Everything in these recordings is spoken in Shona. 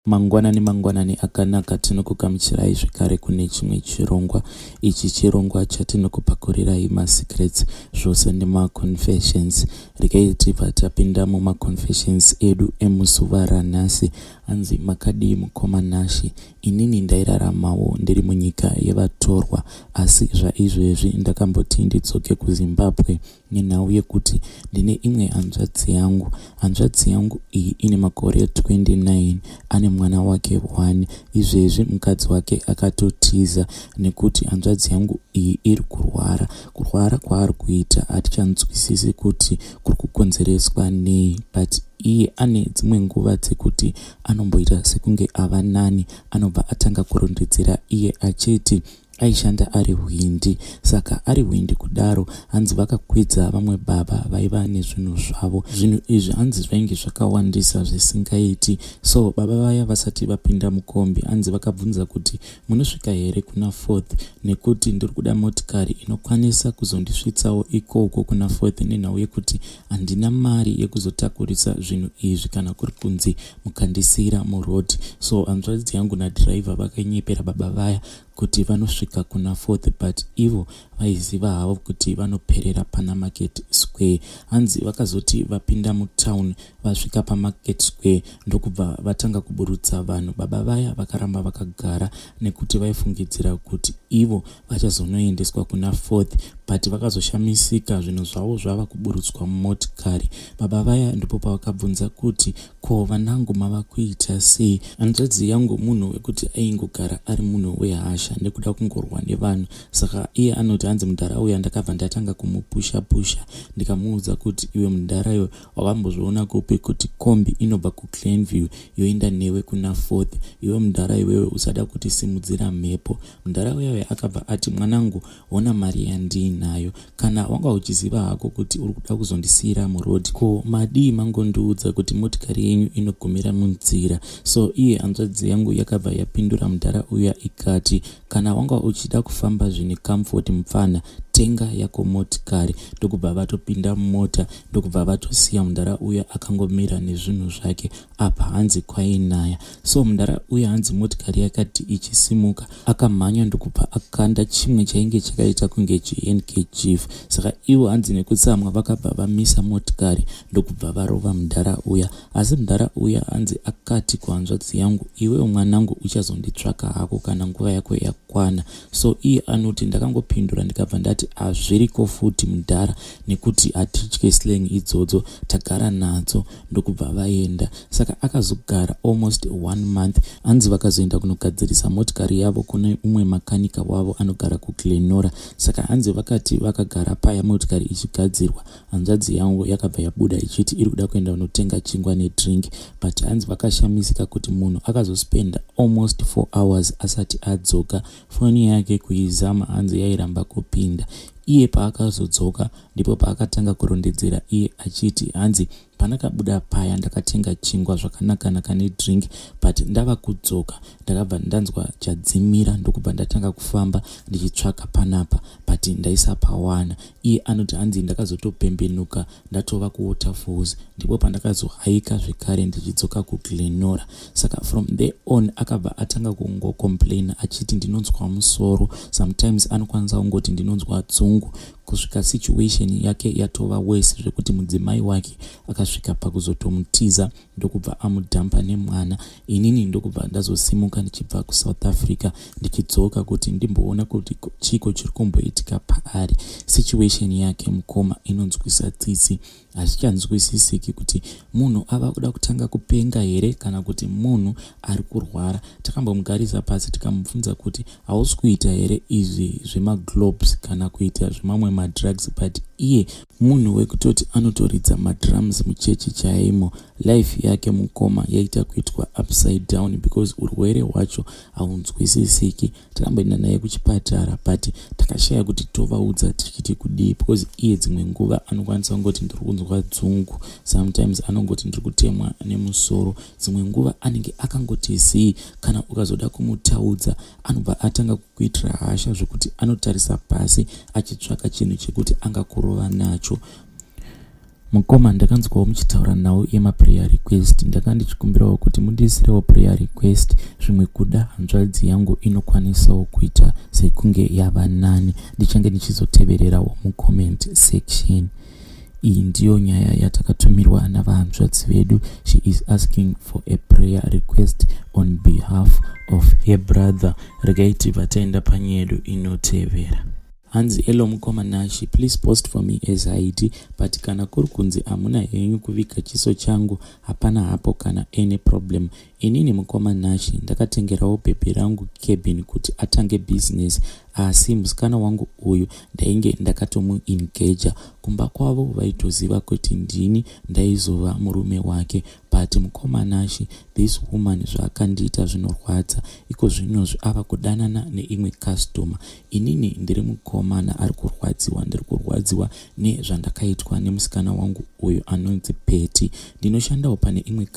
Mangwanani akanaka tinokugamuchirai zvekare kune chimwe chirongwa. Ichi chirongwa chatinokupakurirai masecrets zvose nemaconfessions. Regai tibva tapinda mumaconfessions edu emuzuva ranhasi. Anzi makadii mukoma nashi. Inini ndairaramawo ndiri munyika yevatorwa, asi zvaizvezvi ndakamboti ndidzoke kuZimbabwe nenhau yekuti ndine imwe hanzvadzi yangu iyi ine makore 29, ane mwana wake 1. Izvezvi mukadzi wake akatotiza nekuti hanzvadzi yangu iyi iri kurwara kwaari kuita hatichanzwisisi kuti kuri kukonzereswa nei, but iye ane dzimwe nguva dzekuti anomboita sekunge ava nani, anobva atanga kurondedzera iye achiti aishanda ari hwindi. Saka ari hwindi kudaro, hanzi vakakwidza vamwe baba vaiva nezvinhu zvavo. Zvinhu izvi hanzi zvainge zvakawandisa zvisingaiti. So baba vaya vasati vapinda mukombi, hanzi vakabvunza kuti munosvika here kuna 4th, nekuti ndiri kuda motikari inokwanisa kuzondisvitsawo ikoko kuna 4th, nenhau yekuti handina mari yekuzotakurisa zvinhu izvi kana kuri kunzi mukandisira murodhi. So hanzvadzi yangu nadhiraivha vakanyepera baba vaya kuti vanosvika kuna 4th, but ivo vaiziva havo kuti vanoperera pana Market Square. Hanzi vakazoti vapinda mutown vasvika paMarket Square ndokubva vatanga kuburutsa vanhu. Baba vaya vakaramba vakagara nekuti vaifungidzira kuti ivo vachazonoendeswa kuna 4th, but vakazoshamisika zvinhu zvavo zvava kuburutswa mumotikari. Baba vaya ndipo pavakabvunza kuti ko vanangu mava kuita sei? Hanzvadzi yangu munhu wekuti aingogara ari munhu wehasha nekuda kungorwa nevanhu. Saka iye anoti hanzi mudhara uya ndakabva ndatanga kumupusha ndikamuudza kuti iwe mudhara iwe wavambozviona kupi kuti kombi inobva kuGlenview yoenda newe kuna 4th? Iwe mudhara iwewe usada kuti simudzira mhepo. Mudhara uya akabva ati mwanangu, ona mari yandinayo, kana wanga uchiziva hako kuti uri kuda kuzondisiyira murodhi, ko madii mangondiudza kuti motikari yenyu inogumira munzira? So iye hanzvadzi yangu yakabva yapindura mudhara uya ikati, kana wanga uchida kufamba zvine comfort mufana, tenga yako motikari. Ndokubva vatopinda mumota, ndokubva vatosiya mudhara uya akangomira nezvinhu zvake. Apa hanzi kwainaya. So mudhara uya hanzi motikari yakati ichisimuka akamhanya ndokubva akanda chimwe chainge chakaita kunge chihandkerchief. Saka ivo hanzi nekutsamwa vakabva vamisa motikari ndokubva varova mudhara uya. Asi mudhara uya hanzi akati kuhanzvadzi yangu, iwewe mwanangu uchazonditsvaka hako kana nguva yako yakwana. So iye anoti ndakangopindura ndikabva ndati hazviriko futi mudhara, nekuti hatitye slang idzodzo, tagara nadzo. Ndokubva vaenda. Saka akazogara almost 1 month. Hanzi vakazoenda kunogadzirisa motikari yavo kune umwe makanika wavo anogara kuGlenora. Saka hanzi vakati vakagara paya motikari ichigadzirwa, hanzvadzi yangu yakabva yabuda ichiti iri kuda kuenda kunotenga chingwa nedrink, but hanzi vakashamisika kuti munhu akazospenda almost 4 hours asati adzoka. Foni yake kuizama hanzi yairamba kupinda. Iye paakazodzoka ndipo paakatanga kurondedzera iye achiti hanzi panakabuda paya ndakatenga chingwa zvakanaka nedrink, but ndava kudzoka ndakabva ndanzwa chadzimira ndokubva ndatanga kufamba ndichitsvaka panapa, but ndaisapawana. Iye anoti hanzi ndakazotopembenuka ndatova kuWaterfalls, ndipo pandakazohaika zvekare ndichidzoka kuGlenora. Saka from there on akabva atanga kungocomplaina achiti ndinonzwa musoro, sometimes anokwanisa kungoti ndinonzwa dzungu, kusvika situation yake yatova worse zvekuti mudzimai wake akasvika pakuzotomutiza ndokubva amudhampa nemwana. Inini ndokubva ndazosimuka ndichibva kuSouth Africa ndichidzoka kuti ndimboona kuti chiko chiri kumboitika paari. Situation yake mukoma inonzwisa tsitsi, hazvichanzwisisiki kuti munhu ava kuda kutanga kupenga here kana kuti munhu ari kurwara. Takambomugarisa pasi tikamubvunza kuti hausi kuita here izvi zvemaglobes kana kuita zvimamwe madrugs, but iye munhu wekutoti anotoridza madrums muchechi chaimo. Life yake mukoma yaita kuitwa upside down because urwere hwacho haunzwisisiki. Takamboenda naye kuchipatara, but takashaya kuti tovaudza tichiti kudii, because iye dzimwe nguva anokwanisa kungoti ndiri kunzwa dzungu, sometimes anongoti ndiri kutemwa nemusoro, dzimwe nguva anenge akangoti zii. Kana ukazoda kumutaudza anobva atanga kukuitira hasha zvokuti anotarisa pasi achitsvaka chinhu chekuti angakurova nacho. mukoma ndakanzwawo muchitaura nawo prayer request. Ndakanga ndichikumbirawo kuti mundiisirewo prayer request. Zvimwe kuda hanzvadzi yangu inokwanisawo kuita sekunge yava nani. Ndichange ndichizotevererawo mucomment section. Iyi ndiyo nyaya yatakatumirwa navahanzvadzi vedu. She is asking for a prayer request on behalf of her brother. Regai tibva taenda panyaya yedu inotevera. Hanzi hello mukoma Nashi, please post for me as ID, but kana kuri kunzi hamuna henyu kuvika chiso changu, hapana hapo kana any problem. Inini mukoma Nashi, ndakatengerawo bhebhi rangu cabin kuti atange business, asi musikana wangu uyu ndainge ndakatomuengaja. Kumba kwavo vaitoziva kuti ndini ndaizova murume wake, but mukoma Nashi, this woman zvaakandiita zvinorwadza. Iko zvinozvi ava kudanana neimwe customer. Inini ndiri mukomana ari kurwadziwa, ndiri kurwadziwa nezvandakaitwa nemusikana wangu uyu anonzi Peti. Ndinoshandawo pane imwe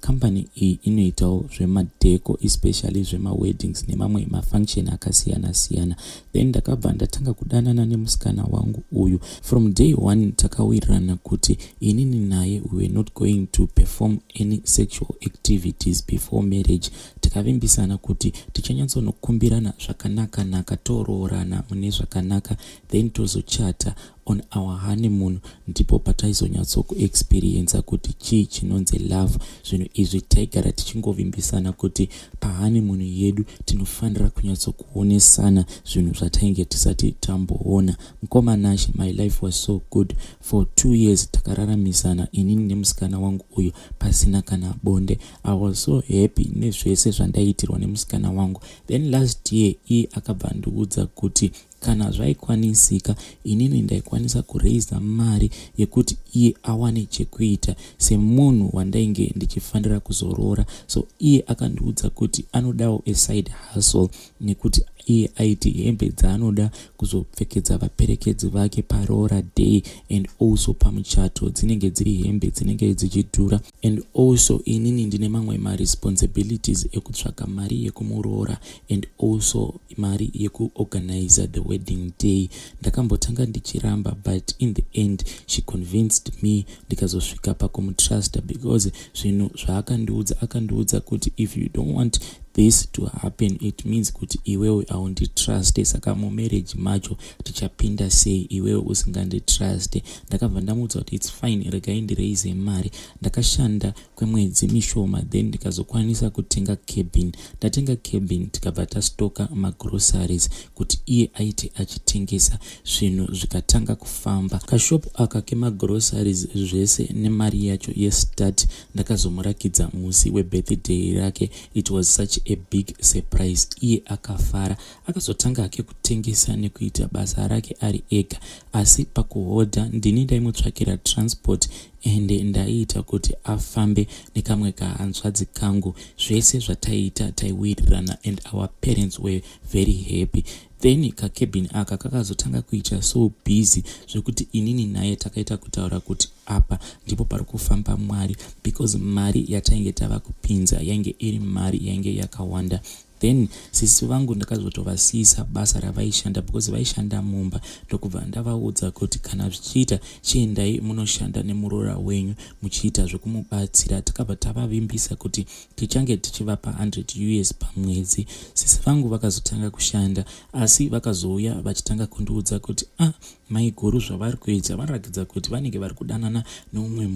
company iyi inoitawo zvemadheko, especially zvemaweddings nemamwe mafunction akasiyana siyana. Then ndakabva ndatanga kudanana nemusikana wangu uyu. From day one takawirirana kuti inini naye we were not going to perform any sexual activities before marriage. Tikavimbisana kuti tichanyatsonokumbirana zvakanaka toroorana mune zvakanaka, then tozochata on our honeymoon. Ndipo pataizonyatso kuexperience kuti chii chinonzi love. Zvinhu izvi taigara tichingovimbisana kuti pahoneymoon yedu tinofanira kunyatso kuonesana zvinhu zvatainge tisati tamboona. Mukoma Nashi, my life was so good. For 2 years takararamisana inini nemusikana wangu uyu pasina kana bonde. I was so happy nezvese zvandaitirwa nemusikana wangu. Then last year iye akabva ndiudza kuti kana zvaikwanisika inini ndaikwanisa kuraisa mari yekuti iye awane chekuita semunhu wandainge ndichifanira kuzorora. So iye akandiudza kuti anodawo a side hustle, nekuti iye aiti hembe dzaanoda kuzopfekedza vaperekedzi vake parora day and also pamuchato dzinenge dziri hembe dzinenge dzichidhura. And also inini ndine mamwe responsibilities ekutsvaka mari yekumurora and also mari yekuorganize the wedding day. Ndakambotanga ndichiramba, but in the end she convinced me. Ndikazosvika pakumutrust because zvinhu zvaakandiudza kuti if you don't want this to happen, it means kuti iwewe aunditrust. Saka mumarriage macho tichapinda sei iwewe usinganditrust? Ndakabva ndamuudza kuti it's fine, regai ndiraise mari. Ndakashanda kwemwedzi mishoma, then ndikazokwanisa kutenga cabin. Ndatenga cabin, tikabva tastoka magroceries kuti iye aite achitengesa. Zvinhu zvikatanga kufamba. Kashopu aka kemagroceries zvese nemari yacho yestart ndakazomurakidza musi webirthday rake. It was such a big surprise. Iye akafara, akazotanga hake kutengesa nekuita basa rake ari ega. Asi pakuhodha ndini ndaimutsvakira transport ende ndaiita kuti afambe nekamwe kahanzvadzi kangu. Zvese zvataita taiwirirana and our parents were very happy. Then kakebhini aka kakazotanga kuita so busy zvekuti inini naye takaita kutaura kuti apa ndipo pari kufamba Mwari, because mari yatainge tava kupinza yainge iri mari yainge yakawanda. Then sisi vangu ndakazotovasiisa basa ravaishanda because vaishanda mumba. Ndokubva ndavaudza kuti kana zvichiita chiendai munoshanda nemurora wenyu muchiita zvekumubatsira. Takabva tavavimbisa kuti tichange tichivapa 100 US pamwedzi. Sisi vangu vakazotanga kushanda, asi vakazouya vachitanga kundiudza kuti maiguru zvavari kuita vanoratidza kuti vanenge vari kudanana neumwe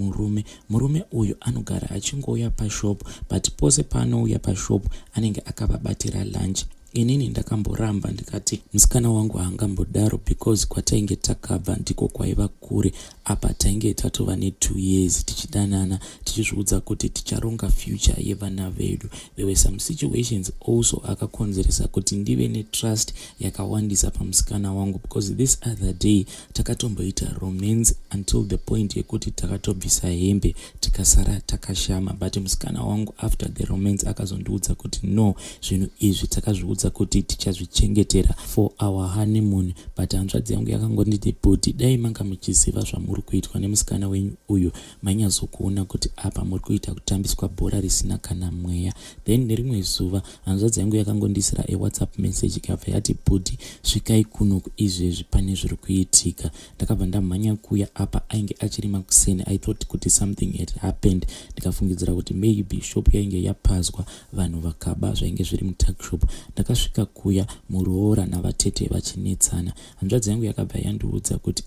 murume uyu anogara achingouya pashopu, but pose paanouya pashopu anenge akavabatira lunch. Inini ndakamboramba ndikati musikana wangu haangambodaro because kwatainge takabva ndiko kwaiva kure. Apa tainge tatova ne2 years tichidanana, tichizviudza kuti ticharonga future yevana vedu. There were some situations also akakonzeresa kuti ndive netrust yakawandisa pamusikana wangu, because this other day takatomboita romance until the point yekuti takatobvisa hembe tikasara takashama. But musikana wangu after the romance akazondiudza kuti no, zvinhu izvi takazviudza ndakandiudza kuti tichazvichengetera for our honeymoon, but hanzvadzi yangu yakangonditi bhuti, dai manga muchiziva zvamuri kuitwa nemusikana wenyu uyu manyazokuona kuti apa muri kuita kutambiswa bhora risina kana mweya. Then nerimwe zuva hanzvadzi yangu yakangondisira WhatsApp message ikabva yati bhuti, svikai kuno izvezvi pane zviri kuitika. Ndakabva ndamhanya kuya apa ainge achiri makuseni. I thought kuti something had happened. Ndikafungidzira kuti maybe shop yainge yapazwa, vanhu vakaba zvainge zviri mutuckshop. Ndakasvika kuya muroora navatete vachinetsana. Hanzvadzi yangu yakabva yandiudza kuti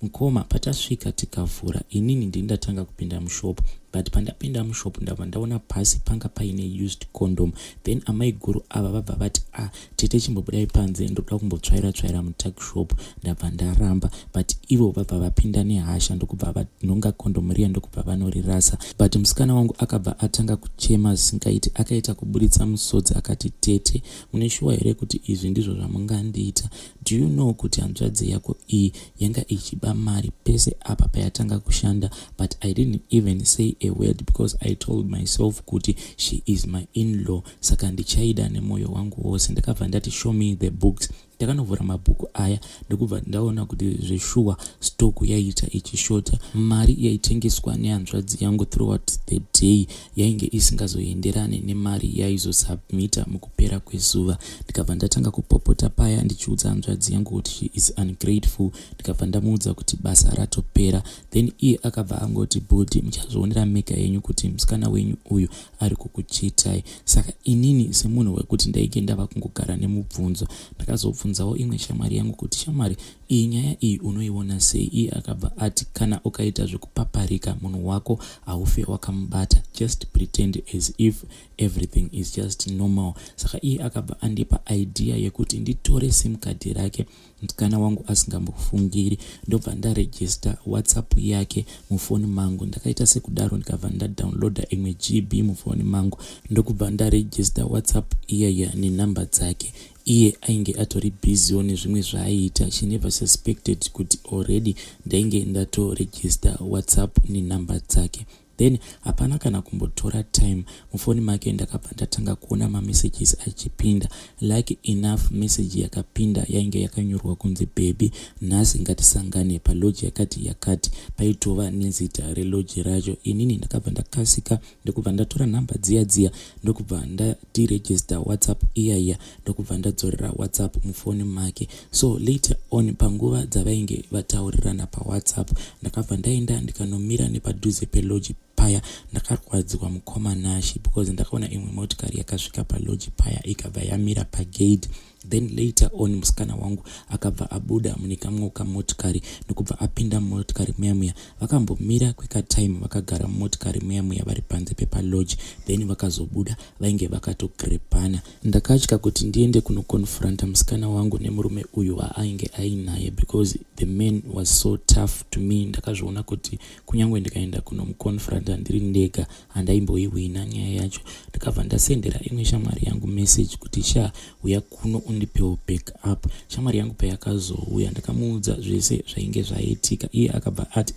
mukoma, patasvika tikavhura inini ndatanga kupinda mushop, but pandapinda mushop ndabva ndaona pasi panga paine used condom. Then amai guru ava vabva vati tete chimbobudai panze ndoda kumbotsvaira mutuckshop. Ndabva ndaramba, but ivo vabva vapinda nehasha ndokubva vanonga condom riya ndokubva vanorirasa. But musikana wangu akabva atanga kuchema zvisingaiti, akaita kuburitsa musodzi akati, tete mune shuwa here kuti izvi ndizvo zvamungandiita? Do you know kuti hanzvadzi yako iyi yanga ichiba mari pese apa payatanga kushanda, but I didn't even say a word because I told myself kuti she is my in-law. Saka ndichaida nemoyo wangu wose. Ndakabva ndati show me the books. Ndakanovhura mabhuku aya ndokubva ndaona kuti zveshuwa stoku yaita ichishota. Mari yaitengeswa nehanzvadzi yangu throughout the day yainge isingazoenderane nemari yaizosubmita mukupera kwezuva. Ndikabva ndatanga kupopota paya ndichiudza hanzvadzi yangu kuti she is ungrateful. Ndikabva ndamuudza kuti basa ratopera. Then iye akabva angoti bhuti, muchazoonera mega yenyu kuti musikana wenyu uyu ari kukuchitai. Saka inini semunhu wekuti ndaike ndava kungogara nemubvunzo, ndakazobvunzawo imwe shamwari yangu kuti shamwari, iyi nyaya iyi unoiona sei? Iye akabva ati kana ukaita zvekupaparika munhu wako haufe wakamubata, just pretend as if everything is just normal. Saka iye akabva andipa idea yekuti nditore sim card rake musikana wangu asingambofungiri, ndobva ndaregister WhatsApp yake mufoni mangu. Ndakaita sekudaro ndikabva ndadownloada imwe GB mufoni mangu ndokubva ndaregister WhatsApp iyaya nenamba dzake. Iye ainge atori busy nezvimwe zvaiita. She never suspected kuti already ndainge ndatoregister WhatsApp nenamba dzake. Then hapana kana kumbotora time mufoni make ndakabva ndatanga kuona mamessages achipinda. Like enough message yakapinda yainge yakanyorwa kunzi baby nhasi ngatisangane palodge yakati paitova nezita relodge racho. Inini ndakabva ndakasika ndokubva ndatora namba dziya ndokubva ndatiregister WhatsApp iyaya ndokubva ndadzorera WhatsApp mufoni make. So later on panguva dzavainge vataurirana paWhatsApp ndakabva ndaenda ndikanomira nepadhuze pelodge paya. Ndakarwadziwa mukoma nashi because ndakaona imwe motikari yakasvika palodge paya ikabva yamira pagate. Then later on musikana wangu akabva abuda mune kamwe kamotikari ndokubva apinda motikari muya. Vakambomira kweka time vakagara motikari muya vari panze pepalodge. Then vakazobuda vainge vakatogrepana. Ndakatya kuti ndiende kunokonfronta musikana wangu nemurume uyu waainge ainaye because the man was so tough to me. Ndakazviona kuti kunyangwe ndikaenda kunomukonfronta ndiri ndega handaimboiwina nyaya yacho. Ndakabva ndasendera imwe shamwari yangu message kuti uya kuno undipewo back up. Shamwari yangu payakazouya ndakamuudza zvese zvainge zvaitika. Iye akabva ati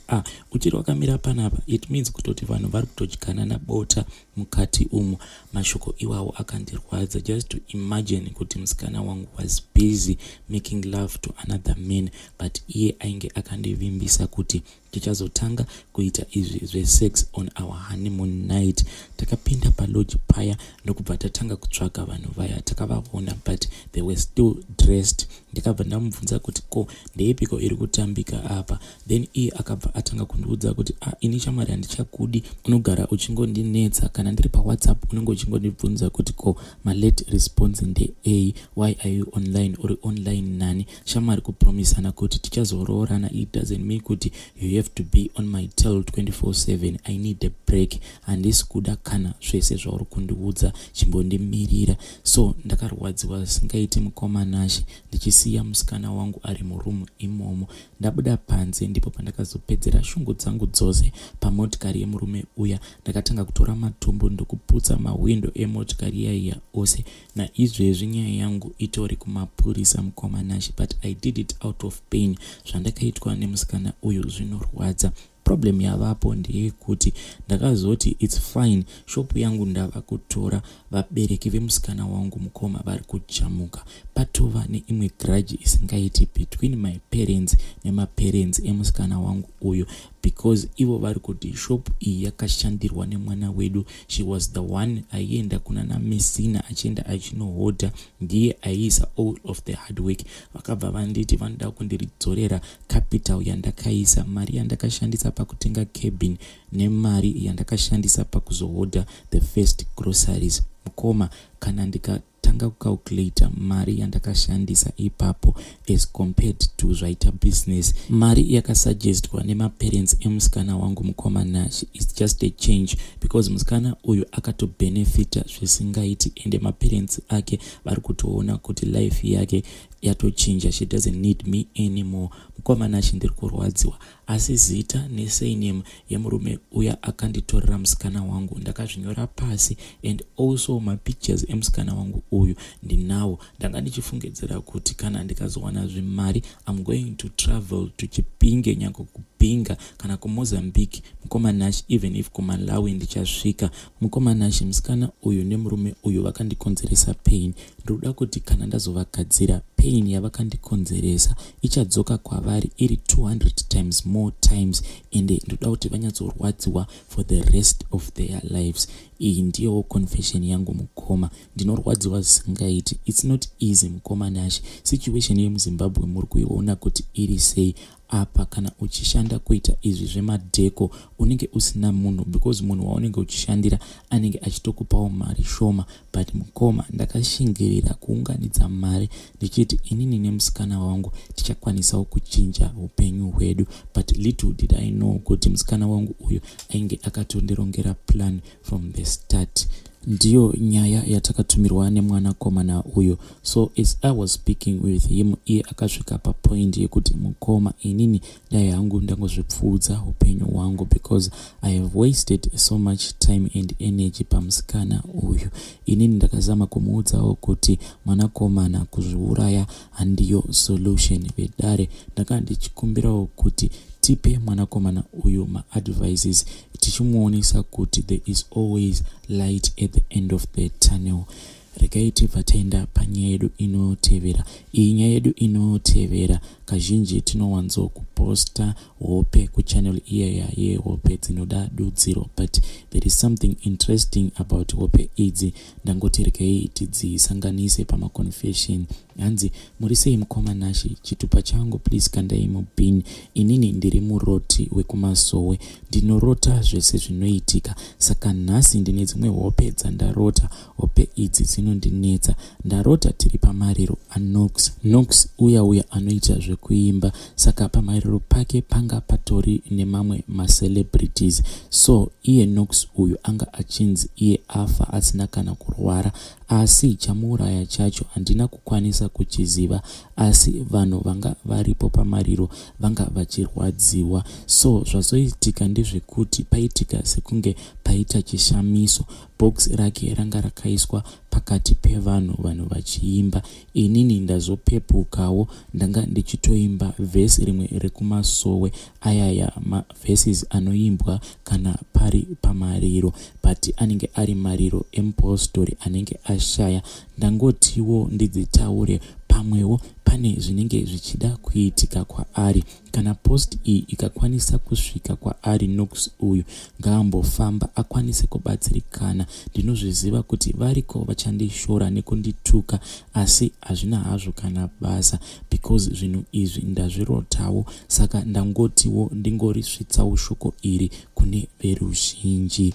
uchiri wakamira panapa it means kutoti vanhu vari kutodyana nabota mukati umo. Mashoko iwawo akandirwadza. Just to imagine kuti musikana wangu was busy making love to another man, but iye ainge akandivimbisa kuti tichazotanga kuita izvi zvesex on our honeymoon night. Takapinda palodge paya ndokubva tatanga kutsvaga vanhu vaya. Takavaona but they were still dressed. Ndikabva ndamubvunza kuti ko ndeipiko iri kutambika apa. Then iye akabva atanga kundiudza kuti ini shamwari handichakudi, unogara uchingondinetsa. Kana ndiri paWhatsApp unenge uchingondibvunza kuti ko malate response ndei, why are you online? Uri online nani? Shamwari kupromisana kuti tichazoroorana it doesn't mean kuti you have to be on my tail 24/7. I need a break. Handisi kuda kana zvese zvauri kundiudza chimbondimirira. So ndakarwadziwa singaiti mukoma nashi ndichisiya musikana wangu ari murumu imomo. Ndabuda panze ndipo pandakazopedzera shungu dzangu dzose pamotikari yemurume uya. Ndakatanga kutora matombo ndokuputsa mawindo emotikari yaiya ose. Naizvezvi nyaya yangu itori kumapurisa mukoma nashi, but I did it out of pain. Zvandakaitwa nemusikana uyu zvinorwadza. problem yavapo ndeyekuti ndakazoti it's fine, shop yangu ndava kutora, vabereki vemusikana wangu mukoma vari kujamuka, patova neimwe grudge isingaiti between my parents nemaparents emusikana wangu uyu, because ivo vari kuti shop iyi yakashandirwa nemwana wedu. She was the one aienda kuna naMesina achienda achinohodha, ndiye aiisa all of the hard work. Vakabva vanditi vanoda kundiridzorera capital yandakaisa, mari yandakashandisa pakutenga cabin nemari yandakashandisa pakuzohodha the first groceries. Mukoma, kana ndikatanga kucalculate mari yandakashandisa ipapo as compared to zvaita business, mari yakasuggestwa nemaparents emusikana wangu mukoma nashi is just a change, because musikana uyu akatobenefita zvisingaiti ende maparents ake vari kutoona kuti life yake yatochinja, she doesn't need me anymore. Mukoma nashi ndiri kurwadziwa, asi zita nesurname yemurume uya akanditorera musikana wangu ndakazvinyora pasi, and also mapictures emusikana wangu uyu ndinawo. Ndanga ndichifungidzira kuti kana ndikazowana zvimari I'm going to travel to Chipinge, nyange kupinga kana kuMozambique. Mukoma nashi even if kuMalawi ndichasvika. Mukoma nashi musikana uyu nemurume uyu vakandikonzeresa pain. Ndoda kuti kana ndazovagadzira pain yavakandikonzeresa ichadzoka kwavari iri 200 times more times, ende ndoda kuti vanyatzorwadziwa for the rest of their lives. Iyi ndiyo confession yangu mukoma, ndinorwadziwa zvisingaiti. It's not easy mukoma nashi. Situation yemuZimbabwe muri kuiona kuti iri sei apa. Kana uchishanda kuita izvi zvemadheko unenge usina munhu, because munhu waunenge uchishandira anenge achitokupawo mari shoma. But mukoma, ndakashingirira kuunganidza mari ndichiti inini nemusikana wangu tichakwanisawo kuchinja upenyu hwedu. But little did I know kuti musikana wangu uyu ainge akatondirongera plan from the start. Ndiyo nyaya yatakatumirwa nemwanakomana uyu. So as I was speaking with him, iye akasvika papoint yekuti mukoma, inini dai hangu ndangozvipfudza upenyu wangu, because I have wasted so much time and energy pamusikana uyu. Inini ndakazama kumuudzawo kuti mwanakomana, kuzviuraya handiyo solution. Vedare ndanga ndichikumbirawo kuti tipe mwanakomana uyu ma-advices, tichimuonesa kuti there is always light at the end of the tunnel. Regai tibva taenda panyaya yedu inotevera. Iyi nyaya yedu inotevera kazhinji tinowanzo kuposta hope kuchannel iya yehope dzinoda dudziro, but there is something interesting about hope idzi. Ndangoti regai tidzisanganise pamaconfession. Hanzi, muri sei mukoma nashi? Chitupa changu please kandai mubin. Inini ndiri muroti wekumasowe, ndinorota zvese zvinoitika. Saka nhasi ndine dzimwe hope dzandarota. Hope idzi dzinondinetsa. Ndarota tiri pamariro aNox. Nox uya anoita zvekuimba. Saka pamariro pake panga patori nemamwe macelebrities. So iye Nox uyu anga achinzi iye afa asina kana kurwara, asi chamuuraya chacho handina kukwanisa kuchiziva, asi vanhu vanga varipo pamariro vanga vachirwadziwa. So zvazoitika ndezvekuti paitika sekunge paita chishamiso. Box rake ranga rakaiswa pakati pevanhu vachiimba. Inini ndazopepukawo, ndanga ndichitoimba vhesi rimwe rekumasowe, ayaya verses anoimbwa kana pari pamariro, but anenge ari mariro emupostori anenge ashaya. Ndangotiwo ndidzitaure pamwewo pane zvinenge zvichida kuitika kwaari. Kana post iyi ikakwanisa kusvika kwaari Nox uyu, ngaambofamba akwanise kubatsirikana. Ndinozviziva kuti variko vachandishora nekundituka, asi hazvina hazvo kana basa, because zvinhu izvi ndazvirotawo. Saka ndangotiwo ndingorisvitsawo shoko iri kune veruzhinji.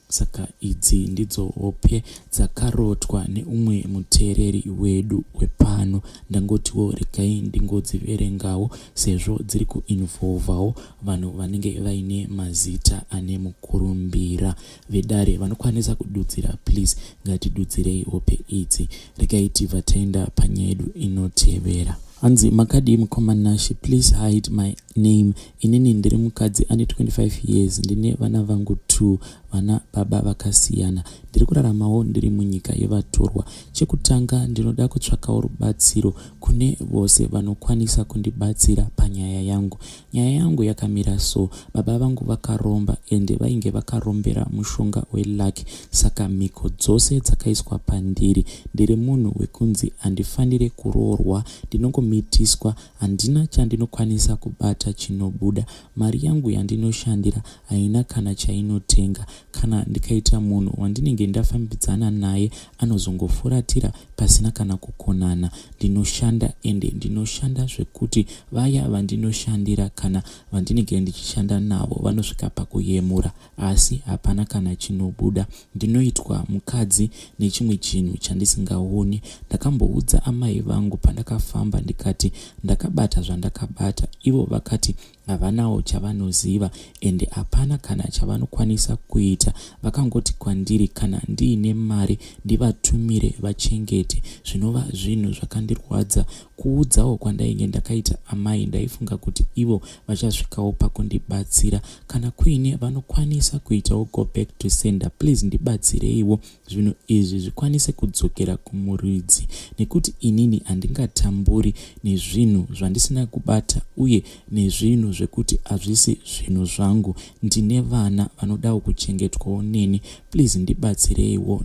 Saka idzi ndidzo hope dzakarotwa neumwe muteereri wedu wepano. Ndangotiwo regai ndingodziverengawo sezvo dziri kuinvolvawo vanhu vanenge vaine mazita ane mukurumbira. Vedare vanokwanisa kududzira, please ngatidudzirei hope idzi. Regai tibva taenda panyaya yedu inotevera. Hanzi, makadi mukoma nashi, please hide my Name. Inini ndiri mukadzi ane 25 years. Ndine vana vangu 2, vana baba vakasiyana. Ndiri kuraramawo ndiri munyika yevatorwa. Chekutanga ndinoda kutsvakawo rubatsiro kune vose vanokwanisa kundibatsira panyaya yangu. Nyaya yangu yakamira so: baba vangu vakaromba ende vainge vakarombera mushonga welucky, saka mhiko dzose dzakaiswa pandiri. Ndiri munhu wekunzi handifanire kuroorwa, ndinongomitiswa, handina chandinokwanisa kubata chinobuda. Mari yangu yandinoshandira haina kana chainotenga. Kana ndikaita munhu wandinenge ndafambidzana naye anozongofuratira pasina kana kukonana. Ndinoshanda ende ndinoshanda zvekuti vaya vandinoshandira kana vandinenge ndichishanda navo vanosvika pakuyemura, asi hapana kana chinobuda. Ndinoitwa mukadzi nechimwe chinhu chandisingaoni. Ndakamboudza amai vangu pandakafamba ndikati ndakabata zvandakabata. Ivo vakati havanawo chavanoziva ende hapana kana chavanokwanisa kuita. Vakangoti kwandiri kana ndiine mari ndivatumire vachengete. Zvinova zvinhu zvakandirwadza. Kuudzawo kwandainge ndakaita amai, ndaifunga kuti ivo vachasvikawo pakundibatsira. Kana kuine vanokwanisa kuitawo go back to sender, please ndibatsireiwo zvinhu izvi zvikwanise kudzokera kumuridzi, nekuti inini handingatamburi nezvinhu zvandisina kubata uye nezvinhu zvekuti hazvisi zvinhu zvangu. Ndine vana vanodawo kuchengetwawo neni. Please ndibatsireiwo.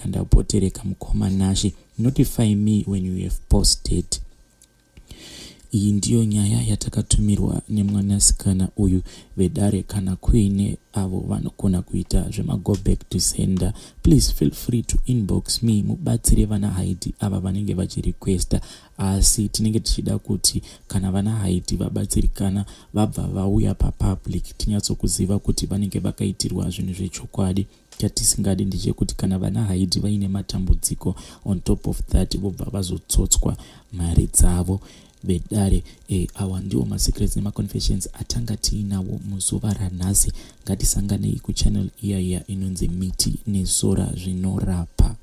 Ndapotereka mukoma Nashi. Notify me when you have posted. Iyi ndiyo nyaya yatakatumirwa nemwanasikana uyu vedare. Kana kuine avo vanokona kuita zvema-go back to sender, please feel free to inbox me mubatsire vana haiti ava vanenge vachirequesta. Asi tinenge tichida kuti kana vana haiti vabatsirikana vabva vauya papublic tinyatsokuziva kuti vanenge vakaitirwa zvinhu zvechokwadi. Chatisingadi ndechekuti kana vana haiti vaine matambudziko, on top of that vobva vazotsotswa mari dzavo. Vedare awa ndiwo masecrets nemaconfessions atanga tiinawo muzuva ranhasi. Ngatisanganei kuchannel iya inonzi Miti nezora zvinorapa.